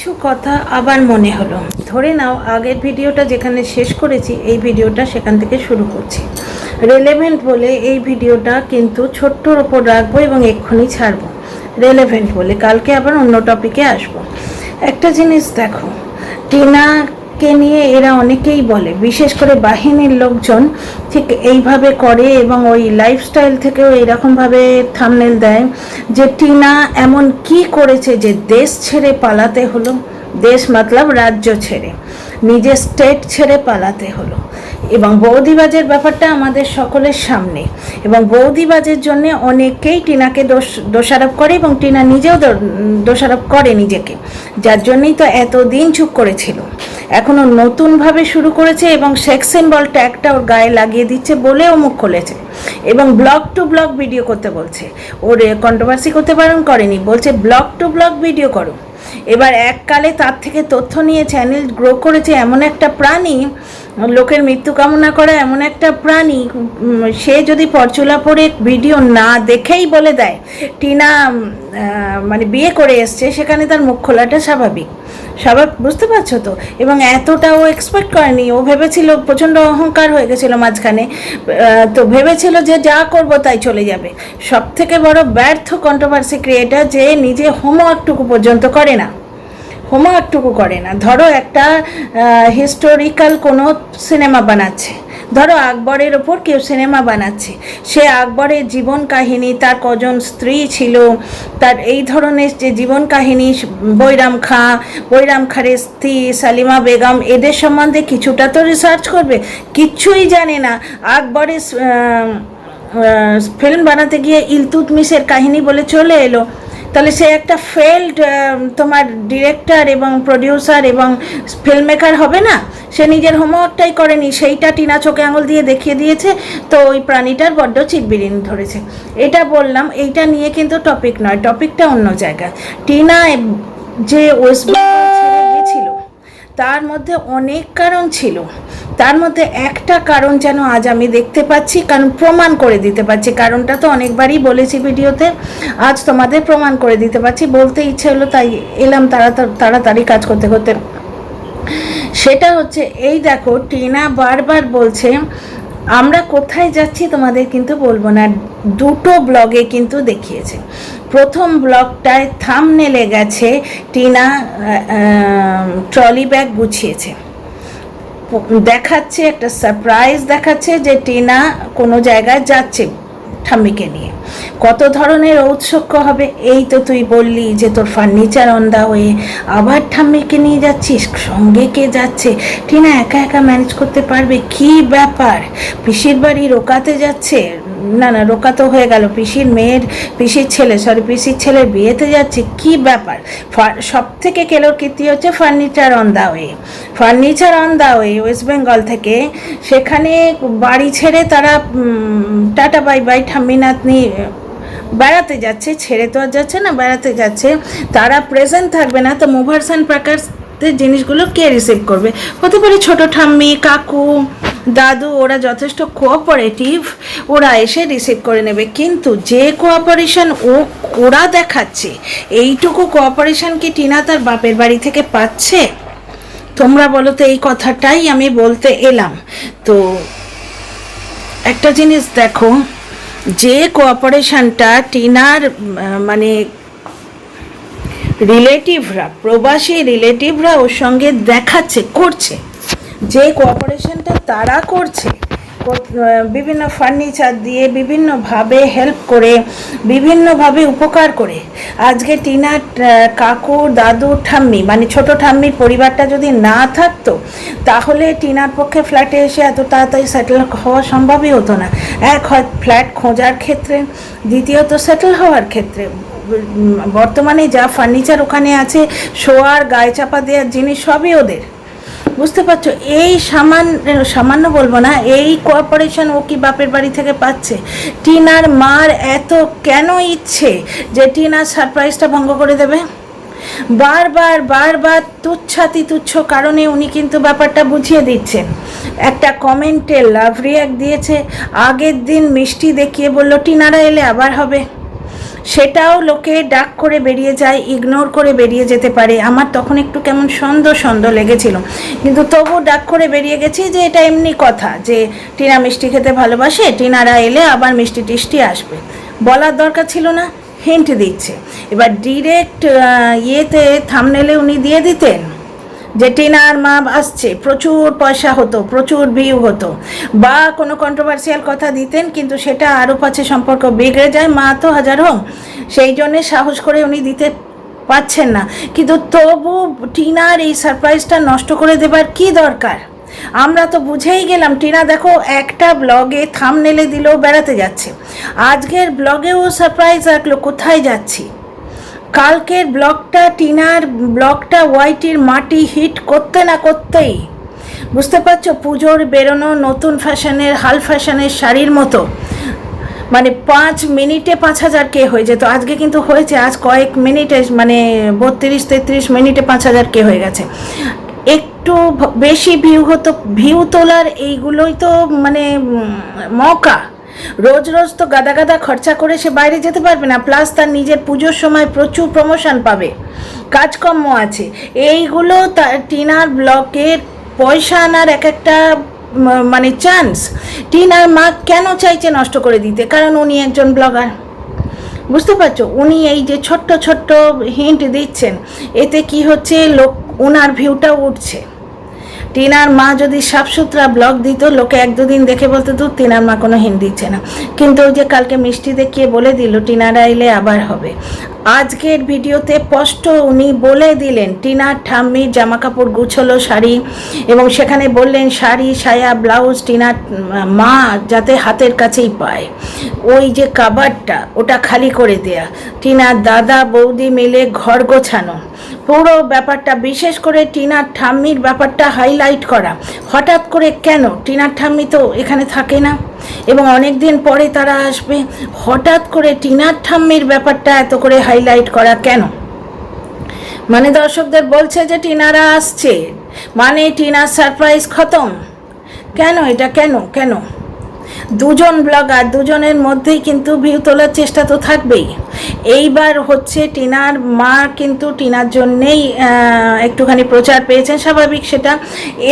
কিছু কথা আবার মনে হলো। ধরে নাও আগের ভিডিওটা যেখানে শেষ করেছি এই ভিডিওটা সেখান থেকে শুরু করছি। রেলেভেন্ট বলে এই ভিডিওটা কিন্তু ছোট্টর ওপর রাখবো এবং এক্ষুনি ছাড়বো। রেলেভেন্ট বলে কালকে আবার অন্য টপিকে আসবো। একটা জিনিস দেখো, টিনাকে নিয়ে এরা অনেকেই বলে, বিশেষ করে বাহিনীর লোকজন ঠিক এইভাবে করে এবং ওই লাইফস্টাইল থেকেও এইরকমভাবে থাম্বনেল দেয় যে টিনা এমন কি করেছে যে দেশ ছেড়ে পালাতে হলো। দেশ মতলব রাজ্য ছেড়ে, নিজের স্টেট ছেড়ে পালাতে হলো। এবং বৌদিবাজের ব্যাপারটা আমাদের সকলের সামনে, এবং বৌদিবাজের জন্য অনেকেই টিনাকে দোষারোপ করে এবং টিনা নিজেও দোষারোপ করে নিজেকে, যার জন্যই তো এতদিন চুপ করেছিল। এখনও নতুনভাবে শুরু করেছে এবং সেক্স সিম্বল ট্যাগটা ওর গায়ে লাগিয়ে দিচ্ছে বলে ও মুখ খুলেছে এবং ব্লগ টু ব্লগ ভিডিও করতে বলছে। ওর কন্ট্রোভার্সি করতে বারণ করেনি, বলছে ব্লগ টু ব্লগ ভিডিও করো। এবার এককালে তার থেকে তথ্য নিয়ে চ্যানেল গ্রো করেছে এমন একটা প্রাণী, লোকের মৃত্যু কামনা করা এমন একটা প্রাণী, সে যদি পরচুলা পরে ভিডিও না দেখেই বলে দেয় টিনা মানে বিয়ে করে এসছে, সেখানে তার মুখ খোলাটা স্বাভাবিক। বুঝতে পারছো তো? এবং এতটা ও এক্সপেক্ট করেনি। ও ভেবেছিল, প্রচণ্ড অহংকার হয়ে গেছিলো মাঝখানে, তো ভেবেছিল যে যা করবো তাই চলে যাবে। সব থেকে বড় ব্যর্থ কন্ট্রোভার্সি ক্রিয়েটার যে নিজে হোমওয়ার্কটুকু পর্যন্ত করে না। ধরো একটা হিস্টোরিক্যাল কোনো সিনেমা বানাচ্ছে, ধরো আকবরের ওপর কেউ সিনেমা বানাচ্ছে, সে আকবরের জীবন কাহিনী, তার কজন স্ত্রী ছিল, তার এই ধরনের যে জীবন কাহিনী, বৈরাম খাঁর স্ত্রী সালিমা বেগম, এদের সম্বন্ধে কিছুটা তো রিসার্চ করবে। কিচ্ছুই জানে না। আকবরের ফিল্ম বানাতে গিয়ে ইলতুৎমিশের কাহিনী বলে চলে এলো। তাহলে সে একটা ফেল্ড তোমার ডিরেক্টর এবং প্রডিউসার এবং ফিল্ম মেকার হবে না? সে নিজের হোমওয়ার্কটাই করেনি, সেইটা টিনা চোখে আঙুল দিয়ে দেখিয়ে দিয়েছে। তো ওই প্রাণীটার বড্ড চিটবিরিনি ধরেছে। এটা বললাম, এইটা নিয়ে কিন্তু টপিক নয়, টপিকটা অন্য জায়গায়। টিনা যে ওয়েস্ট বেঙ্গল ছেড়ে গিয়েছিল তার মধ্যে অনেক কারণ ছিল। তার মধ্যে একটা কারণ যেন আজ আমি দেখতে পাচ্ছি, কারণ প্রমাণ করে দিতে পারছি। কারণটা তো অনেকবারই বলেছি ভিডিওতে, আজ তোমাদের প্রমাণ করে দিতে পারছি। বলতে ইচ্ছে হলো তাই এলাম তাড়াতাড়ি কাজ করতে করতে। সেটা হচ্ছে এই দেখো, টিনা বারবার বলছে আমরা কোথায় যাচ্ছি তোমাদের কিন্তু বলবো না। দুটো ব্লগে কিন্তু দেখিয়েছে। প্রথম ব্লগটায় থাম্বনেলে গেছে টিনা ট্রলি ব্যাগ গুছিয়েছে, দেখাচ্ছে একটা সারপ্রাইজ, দেখাচ্ছে যে টিনা কোনো জায়গায় যাচ্ছে ঠাম্মিকে নিয়ে। কত ধরনের ঔৎসুক্য হবে। এই তো তুই বললি যে তোর ফার্নিচার অন দা ওয়ে, আবার ঠাম্মিকে নিয়ে যাচ্ছিস, সঙ্গে কে যাচ্ছে? টিনা একা একা ম্যানেজ করতে পারবে? কি ব্যাপার? পিসির বাড়ি রোকাতে যাচ্ছে, না রোকা তো হয়ে গেল, পিসির ছেলের বিয়েতে যাচ্ছে, কি ব্যাপার? সব থেকে কেলোর কীর্তি হচ্ছে furniture on the way West Bengal থেকে। সেখানে বাড়ি ছেড়ে তারা টাটা বাই বাই ঠাম্মি নাতনি বেড়াতে যাচ্ছে, ছেড়ে তো আর যাচ্ছে না, বেড়াতে যাচ্ছে। তারা প্রেজেন্ট থাকবে না, তো মুভার্স অ্যান্ড প্যাকার্সদের জিনিসগুলো কে রিসিভ করবে? হতে পারে ছোটো ঠাম্মি, কাকু, দাদু, ওরা যথেষ্ট কোঅপারেটিভ, ওরা এসে রিসিভ করে নেবে। কিন্তু যে কোঅপারেশন ওরা দেখাচ্ছে, এইটুকু কোঅপারেশন কি টিনা তার বাপের বাড়ি থেকে পাচ্ছে? তোমরা বলো তো, এই কথাটাই আমি বলতে এলাম। তো একটা জিনিস দেখো, যে কোঅপারেশনটা টিনার মানে রিলেটিভরা, প্রবাসী রিলেটিভরা ওর সঙ্গে করছে, যে কোঅপারেশনটা তারা করছে, বিভিন্ন ফার্নিচার দিয়ে, বিভিন্নভাবে হেল্প করে, বিভিন্নভাবে উপকার করে, আজকে টিনার কাকু, দাদু, ঠাম্মি মানে ছোট ঠাম্মির পরিবারটা যদি না থাকতো, তাহলে টিনার পক্ষে ফ্ল্যাটে এসে এত তাড়াতাড়ি সেটেল হওয়া সম্ভবই হতো না। এক হয় ফ্ল্যাট খোঁজার ক্ষেত্রে, দ্বিতীয়ত সেটেল হওয়ার ক্ষেত্রে। বর্তমানে যা ফার্নিচার ওখানে আছে, শোয়ার, গায়ে চাপা দেওয়ার জিনিস সবই ওদের। বুঝতে পারছো? এই সামান্য বলবো না, এই কোঅপারেশন ও কি বাপের বাড়ি থেকে পাচ্ছে? টিনার মার এত কেন ইচ্ছে যে টিনার সারপ্রাইজটা ভঙ্গ করে দেবে? বারবার তুচ্ছ কারণে উনি কিন্তু ব্যাপারটা বুঝিয়ে দিচ্ছেন। একটা কমেন্টে লাভ রিয়াক্ট দিয়েছে, আগের দিন মিষ্টি দেখিয়ে বলল টিনারা এলে আবার হবে। সেটাও লোকে ডাক করে বেরিয়ে যায়, ইগনোর করে বেরিয়ে যেতে পারে। আমার তখন একটু কেমন সন্দেহ সন্দেহ লেগেছিল, কিন্তু তবু ডাক করে বেরিয়ে গেছি যে এটা এমনি কথা, যে টিনা মিষ্টি খেতে ভালোবাসে, টিনারা এলে আবার মিষ্টি টিষ্টি আসবে। বলার দরকার ছিল না, হিন্ট দিচ্ছে। এবার ডিরেক্ট ইয়েতে থাম্বনেলে উনি দিয়ে দিতেন যে টিনার মা আসছে, প্রচুর পয়সা হতো, প্রচুর ভিউ হতো, বা কোনো কন্ট্রোভার্সিয়াল কথা দিতেন, কিন্তু সেটা আরও পাছে সম্পর্ক বিগড়ে যায়, মা তো হাজার হোক, সেই জন্যে সাহস করে উনি দিতে পারছেন না। কিন্তু তবু টিনার এই সারপ্রাইজটা নষ্ট করে দেবার কি দরকার? আমরা তো বুঝেই গেলাম, টিনা দেখো একটা ব্লগে থাম্বনেলে দিলেও বেড়াতে যাচ্ছে, আজকের ব্লগেও সারপ্রাইজ রাখলো কোথায় যাচ্ছি। কালকের ব্লগটা, টিনার ব্লগটা ওয়াইটির মাটি হিট করতে না করতেই, বুঝতে পারছো, পুজোর বেরোনো নতুন ফ্যাশনের হাল ফ্যাশনের শাড়ির মতো, মানে 5 মিনিটে 5,000 কে হয়ে যেত। আজকে কিন্তু হয়েছে, আজ কয়েক মিনিটে, মানে 32-33 মিনিটে 5,000 কে হয়ে গেছে। একটু বেশি ভিউ হতো, ভিউ তোলার এইগুলোই তো মানে মৌকা। রোজ রোজ তো গাদা গাদা খরচা করে সে বাইরে যেতে পারবে না, প্লাস তার নিজের পুজোর সময় প্রচুর প্রমোশন পাবে, কাজকর্ম আছে, এইগুলো তার টিনার ব্লগের পয়সা আনার এক একটা মানে চান্স। টিনার মা কেন চাইছে নষ্ট করে দিতে? কারণ উনি একজন ব্লগার, বুঝতে পারছো। উনি এই যে ছোট্ট ছোট্ট হিন্ট দিচ্ছেন, এতে কি হচ্ছে, লোক ওনার ভিউটা উঠছে। টিনার মা যদি সাফসুতরা ব্লগ দিত, লোকে 1-2 দিন দেখে বলতে তো টিনার মা কোনো হিন্ট দিচ্ছে না, কিন্তু ওই যে কালকে মিষ্টি দেখিয়ে বলে দিল টিনারা এলে আবার হবে। আজকের ভিডিওতে স্পষ্ট উনি বলে দিলেন, টিনার ঠাম্মির জামা কাপড় গুছলো শাড়ি, এবং সেখানে বললেন শাড়ি সায়া ব্লাউজ টিনার মা যাতে হাতের কাছেই পায়, ওই যে কাবারটা ওটা খালি করে দেয়া, টিনার দাদা বৌদি মিলে ঘর গোছানো, পুরো ব্যাপারটা, বিশেষ করে টিনার ঠাম্মির ব্যাপারটা হাইলাইট করা। হঠাৎ করে কেন? টিনার ঠাম্মি তো এখানে থাকে না, এবং অনেক দিন পরে তারা আসবে, হঠাৎ করে টিনার ঠাম্মির ব্যাপারটা এত করে হাইলাইট করা কেন? মানে দর্শকদের বলছে যে টিনারা আসছে, মানে টিনার সারপ্রাইজ খতম। কেন এটা? কেন কেন? দুজন ব্লগার, দুজনের মধ্যেই কিন্তু ভিউ তোলার চেষ্টা তো থাকবেই। এইবার হচ্ছে টিনার মা কিন্তু টিনার জন্যেই একটুখানি প্রচার পেয়েছেন, স্বাভাবিক সেটা,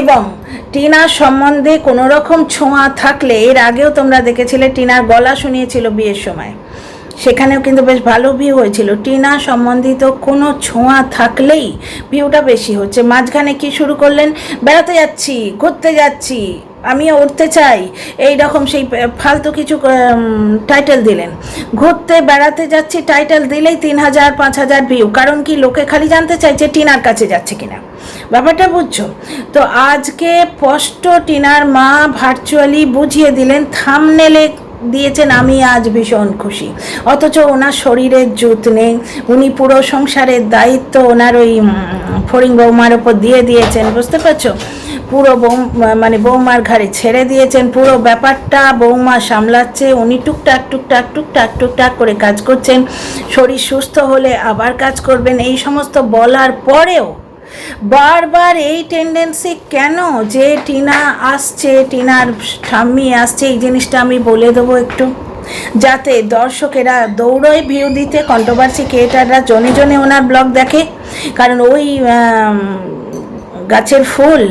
এবং টিনার সম্বন্ধে কোনো রকম ছোঁয়া থাকলে, এর আগেও তোমরা দেখেছিলে টিনার গলা শুনিয়েছিল বিয়ের সময়, সেখানেও কিন্তু বেশ ভালো ভিউ হয়েছিল। টিনা সম্বন্ধিত কোনো ছোঁয়া থাকলেই ভিউটা বেশি হচ্ছে। মাঝখানে কি শুরু করলেন, বেড়াতে যাচ্ছি, ঘুরতে যাচ্ছি, আমিও উঠতে চাই, এই রকম সেই ফালতু কিছু টাইটেল দিলেন। ঘুরতে বেড়াতে যাচ্ছি টাইটেল দিলেই 3,000-5,000 ভিউ। কারণ কি, লোকে খালি জানতে চাইছে টিনার কাছে যাচ্ছে কিনা, ব্যাপারটা বুঝছো তো। আজকে স্পষ্ট টিনার মা ভার্চুয়ালি বুঝিয়ে দিলেন, থাম্বনেলে দিয়েছেন আমি আজ ভীষণ খুশি, অথচ ওনার শরীরের জুত নেই, উনি পুরো সংসারের দায়িত্ব ওনার ওই ফড়িং বৌমার ওপর দিয়ে দিয়েছেন, বুঝতে পারছো, পুরো মানে বৌমার ঘাড়ে ছেড়ে দিয়েছেন, পুরো ব্যাপারটা বৌমা সামলাচ্ছে, উনি টুকটাক টুকটাক টুকটাক টুকটাক করে কাজ করছেন, শরীর সুস্থ হলে আবার কাজ করবেন। এই সমস্ত বলার পরেও বারবার এই টেন্ডেন্সি কেন যে টিনা আসছে, টিনার ঠাম্মি আসছে, এই জিনিসটা আমি বলে দেবো একটু, যাতে দর্শকেরা দৌড়য় ভিউ দিতে, কন্ট্রোভার্সি ক্রিয়েটাররা জনে জনে ওনার ব্লগ দেখে। কারণ ওই গাছের ফুল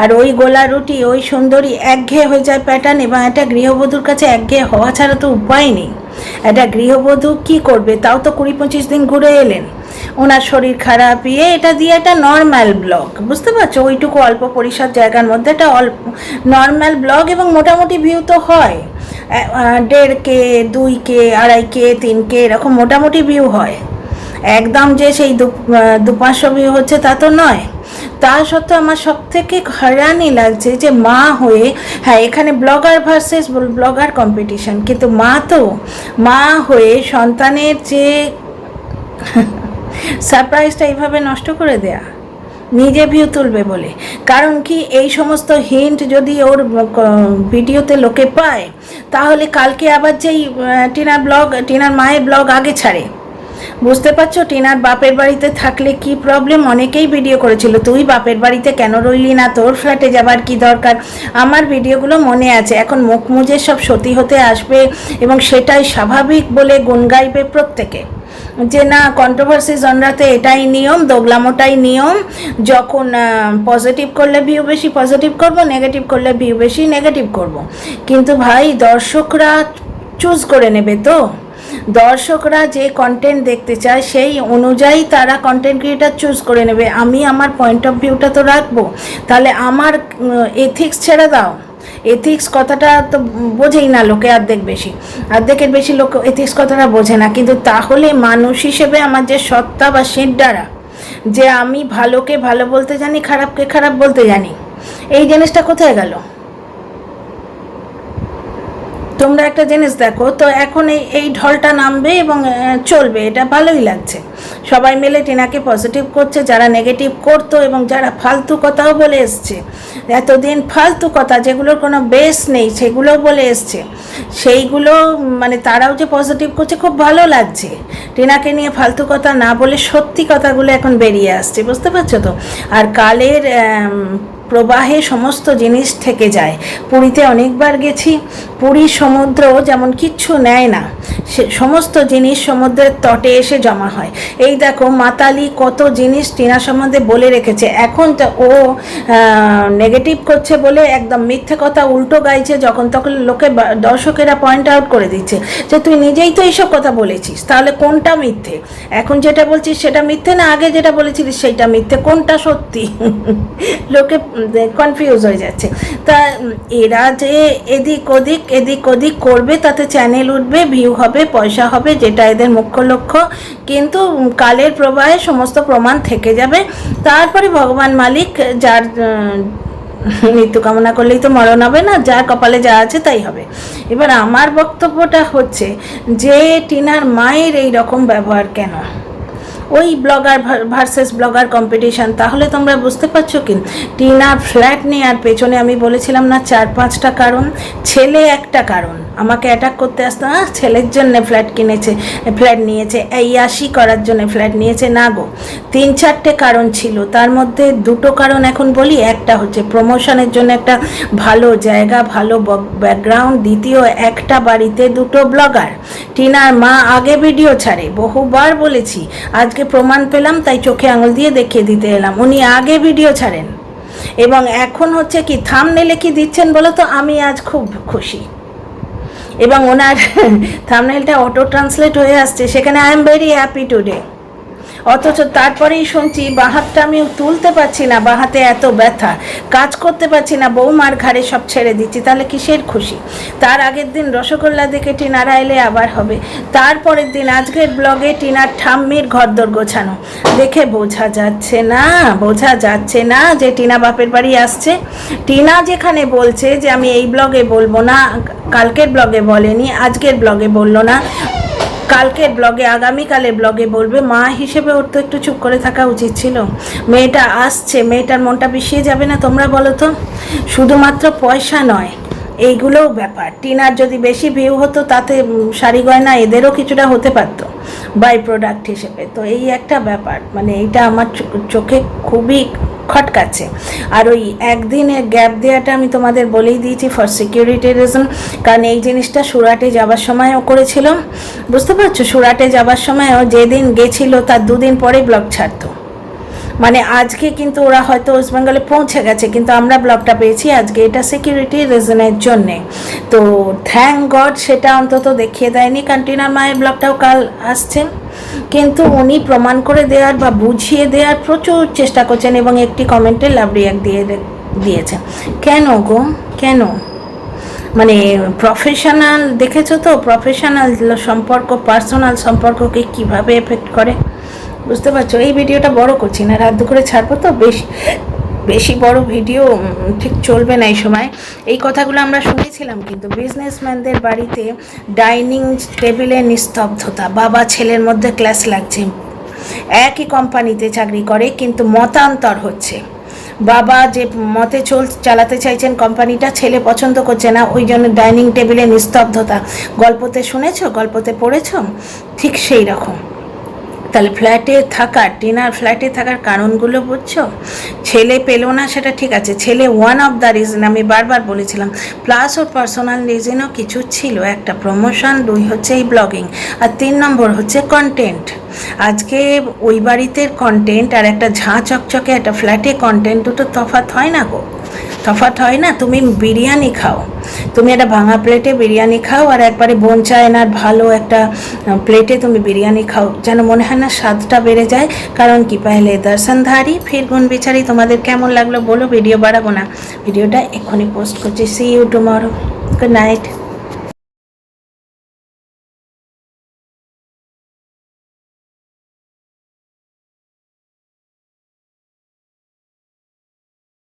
আর ওই গোলা রুটি, ওই সুন্দরী একঘেয়ে হয়ে যায় প্যাটার্ন, এবং একটা গৃহবধূর কাছে একঘেয়ে হওয়া ছাড়া তো উপায় নেই। একটা গৃহবধূ কি করবে? তাও তো 20-25 দিন ঘুরে এলেন, ওনার শরীর খারাপ, এটা দিয়ে একটা নর্ম্যাল ব্লগ, বুঝতে পারছো, ওইটুকু অল্প পরিসর জায়গার মধ্যে একটা অল্প নর্ম্যাল ব্লগ, এবং মোটামুটি ভিউ তো হয় 1.5K 2K 2.5K 3K এরকম মোটামুটি ভিউ হয়। একদম যে সেই 200-500 ভিউ হচ্ছে তা তো নয়। তা সত্ত্বেও আমার সব থেকে হয়রানি লাগছে যে মা হয়ে, হ্যাঁ এখানে ব্লগার ভার্সেস ব্লগার কম্পিটিশন, কিন্তু মা হয়ে সন্তানের যে সারপ্রাইজটা এইভাবে নষ্ট করে দেয়া, নিজে ভিউ তুলবে বলে। কারণ কি, এই সমস্ত হিন্ট যদি ওর ভিডিওতে লোকে পায়, তাহলে কালকে আবার যেই টিনার মায়ের ব্লগ আগে ছাড়ে, বুঝতে পারছো, টিনার বাপের বাড়িতে থাকলে কি প্রবলেম, অনেকেই ভিডিও করেছিল, তুই বাপের বাড়িতে কেন রইলি না, তোর ফ্ল্যাটে যাবার কি দরকার। আমার ভিডিওগুলো মনে আছে। এখন মুখ মুজে সব সতী হতে আসবে, এবং সেটাই স্বাভাবিক বলে গুণ গাইবে প্রত্যেকে। যে না কন্ট্রোভার্সি জনরাতে এটাই নিয়ম, দোগলামোটাই নিয়ম, যখন পজিটিভ করলে ভিউ বেশি পজিটিভ করব, নেগেটিভ করলে ভিউ বেশি নেগেটিভ করব। কিন্তু ভাই দর্শকরা চুজ করে নেবে তো, দর্শকরা যে কন্টেন্ট দেখতে চায় সেই অনুযায়ী তারা কন্টেন্ট ক্রিয়েটার চুজ করে নেবে। আমি আমার পয়েন্ট অফ ভিউটা তো রাখবো, তাহলে আমার এথিক্স ছেড়ে দাও। এথিক্স কথাটা তো বোঝেই না লোকে, অর্ধেকের বেশি লোক এথিক্স কথাটা বোঝে না। কিন্তু তাহলে মানুষ হিসেবে আমার যে সত্তা বা সিদ্ধারা, যে আমি ভালোকে ভালো বলতে জানি, খারাপকে খারাপ বলতে জানি, এই জিনিসটা কোথায় গেল? তোমরা একটা জিনিস দেখো তো, এখন এই ঢলটা নামবে এবং চলবে, এটা ভালোই লাগছে। সবাই মিলে টিনাকে পজিটিভ করছে, যারা নেগেটিভ করতো এবং যারা ফালতু কথাও বলে এসছে, এতদিন ফালতু কথা যেগুলোর কোনো বেস নেই সেগুলোও বলে এসছে, সেইগুলো মানে তারাও যে পজিটিভ করছে, খুব ভালো লাগছে। টিনাকে নিয়ে ফালতু কথা না বলে সত্যি কথাগুলো এখন বেরিয়ে আসছে, বুঝতে পারছো তো? আর কালের প্রবাহে সমস্ত জিনিস থেকে যায়। পুরীতে অনেকবার গেছি, পুরীর সমুদ্র যেমন কিচ্ছু নেয় না, সে সমস্ত জিনিস সমুদ্রের তটে এসে জমা হয়। এই দেখো মাতালি কত জিনিস টিনা সম্বন্ধে বলে রেখেছে, এখন তো ও নেগেটিভ করছে বলে একদম মিথ্যে কথা উল্টো গাইছে, যখন তখন লোকে দর্শকেরা পয়েন্ট আউট করে দিচ্ছে যে তুই নিজেই তো এইসব কথা বলেছিস, তাহলে কোনটা মিথ্যে? এখন যেটা বলছিস সেটা মিথ্যে না আগে যেটা বলেছিলিস সেইটা মিথ্যে, কোনটা সত্যি? লোকে কনফিউজ হয়ে যাচ্ছে। তা এরা যে এদিক ওদিক করবে, তাতে চ্যানেল উঠবে, ভিউ হবে, পয়সা হবে, যেটা এদের মুখ্য লক্ষ্য। কিন্তু কালের প্রবাহে সমস্ত প্রমাণ থেকে যাবে, তারপরে ভগবান মালিক যার মৃত্যু কামনা করলেই তো মরণ হবে না, যার কপালে যা আছে তাই হবে। এবার আমার বক্তব্যটা হচ্ছে যে টিনার মায়ের এই রকম ব্যবহার কেন? ওই ব্লগার ভার্সেস ব্লগার কম্পিটিশান। তাহলে তোমরা বুঝতে পারছো কি, টিনার ফ্ল্যাট নেওয়ার পেছনে আমি বলেছিলাম না 4-5টা কারণ, ছেলে একটা কারণ। আমাকে অ্যাটাক করতে আসতো, ছেলের জন্য ফ্ল্যাট নিয়েছে, ইয়াসি করার জন্য ফ্ল্যাট নিয়েছে, না গো, 3-4টে কারণ ছিল, তার মধ্যে 2টো কারণ এখন বলি। একটা হচ্ছে প্রমোশনের জন্য একটা ভালো জায়গা, ভালো ব্যাকগ্রাউন্ড, দ্বিতীয় একটা বাড়িতে 2টো ব্লগার। টিনার মা আগে ভিডিও ছাড়ে, বহুবার বলেছি, আজকে প্রমাণ পেলাম তাই চোখে আঙুল দিয়ে দেখিয়ে দিতে এলাম, উনি আগে ভিডিও ছাড়েন। এবং এখন হচ্ছে কি থাম্বনেলে কি দিচ্ছেন বলো তো, আমি আজ খুব খুশি। এবং ওনার থাম্বনেলটা অটো ট্রান্সলেট হয়ে আসছে, সেখানে I am very happy today. অথচ তারপরেই শুনছি বাঁ হাতটা আমি তুলতে পারছি না, বাঁ হাতে এত ব্যথা, কাজ করতে পারছি না, বৌমার ঘাড়ে সব ছেড়ে দিচ্ছি। তাহলে কিসের খুশি? তার আগের দিন রসগোল্লা দেখে টিনারা এলে আবার হবে, তারপরের দিন আজকের ব্লগে টিনার ঠাম্মির ঘরদোর গোছানো দেখে বোঝা যাচ্ছে না যে টিনা বাপের বাড়ি আসছে। টিনা যেখানে বলছে যে আমি এই ব্লগে বলবো না, কালকের ব্লগে বলেনি, আজকের ব্লগে বললো না, কালকের ব্লগে আগামীকালের ব্লগে বলবে, মা হিসেবে ওর তো একটু চুপ করে থাকা উচিত ছিল। মেয়েটা আসছে, মেয়েটার মনটা বিষিয়ে যাবে না তোমরা বলো তো? শুধুমাত্র পয়সা নয়, এইগুলোও ব্যাপার। টিনার যদি বেশি ভিউ হতো তাতে শাড়ি গয়না এদেরও কিছুটা হতে পারতো বাই প্রোডাক্ট হিসেবে। তো এই একটা ব্যাপার, মানে এইটা আমার চোখে খুবই খটকাচ্ছে। আর ওই একদিনের গ্যাপ দেওয়াটা আমি তোমাদের বলেই দিয়েছি ফর সিকিউরিটি রিজন, কারণ এই জিনিসটা সুরাটে যাবার সময়ও করেছিল, বুঝতে পারছো? সুরাটে যাবার সময়ও যেদিন গেছিল তার 2 দিন পরে ব্লগ ছাড়তো। মানে আজকে কিন্তু ওরা হয়তো ওয়েস্ট বেঙ্গলে পৌঁছে গেছে, কিন্তু আমরা ব্লগটা পেয়েছি আজকে, এটা সিকিউরিটি রিজনের জন্যে। তো থ্যাংক গড সেটা অন্তত দেখিয়ে দেয়নি, কারণ টিনার মায়ের ব্লগটাও কাল আসছে। কিন্তু উনি প্রমাণ করে দেওয়ার বা বুঝিয়ে দেওয়ার প্রচুর চেষ্টা করছেন এবং একটি কমেন্টে লাভ রিয়াক্ট দিয়েছেন। কেন গো, কেন? মানে প্রফেশনাল, দেখেছো তো প্রফেশনাল সম্পর্ক পার্সোনাল সম্পর্ককে কিভাবে এফেক্ট করে, বুঝতে পারছো? এই ভিডিওটা বড় করছি না, রাত দুপুরে ছাড়বো তো, বেশি বড় ভিডিও ঠিক চলবে না এই সময়। এই কথাগুলো আমরা শুনেছিলাম, কিন্তু বিজনেসম্যানদের বাড়িতে ডাইনিং টেবিলে নিস্তব্ধতা, বাবা ছেলের মধ্যে ক্লাস লাগছে, একই কোম্পানিতে চাকরি করে কিন্তু মতান্তর হচ্ছে। বাবা যে মতে চালাতে চাইছেন কোম্পানিটা, ছেলে পছন্দ করছে না, ওই জন্য ডাইনিং টেবিলে নিস্তব্ধতা। গল্পতে শুনেছো, গল্পতে পড়েছো, ঠিক সেই রকম। তাহলে ফ্ল্যাটে থাকার, টিনার ফ্ল্যাটে থাকার কারণগুলো বুঝছো? ছেলে পেলো না সেটা ঠিক আছে, ছেলে ওয়ান অফ দ্য রিজন, আমি বারবার বলেছিলাম, প্লাস ওর পার্সোনাল রিজনও কিছু ছিল, একটা প্রমোশন, 2 হচ্ছে এই ব্লগিং, আর 3 নম্বর হচ্ছে কন্টেন্ট। আজকে ওই বাড়িতে কন্টেন্ট আর একটা ঝাঁ চকচকে একটা ফ্ল্যাটে কন্টেন্ট, দুটো তফাৎ হয় না গো, তফাৎ হয় না। তুমি বিরিয়ানি খাও, তুমি একটা ভাঙা প্লেটে বিরিয়ানি খাও, আর একবারে বোন চায়নার ভালো একটা প্লেটে তুমি বিরিয়ানি খাও, যেন মনে হয় না স্বাদটা বেড়ে যায়। কারণ কি, পহলে দর্শনধারী ফির গুণ বিচারি। তোমাদের কেমন লাগলো বলো, ভিডিও বাড়াবো না, ভিডিওটা এক্ষুনি পোস্ট করছি। See you tomorrow, good night.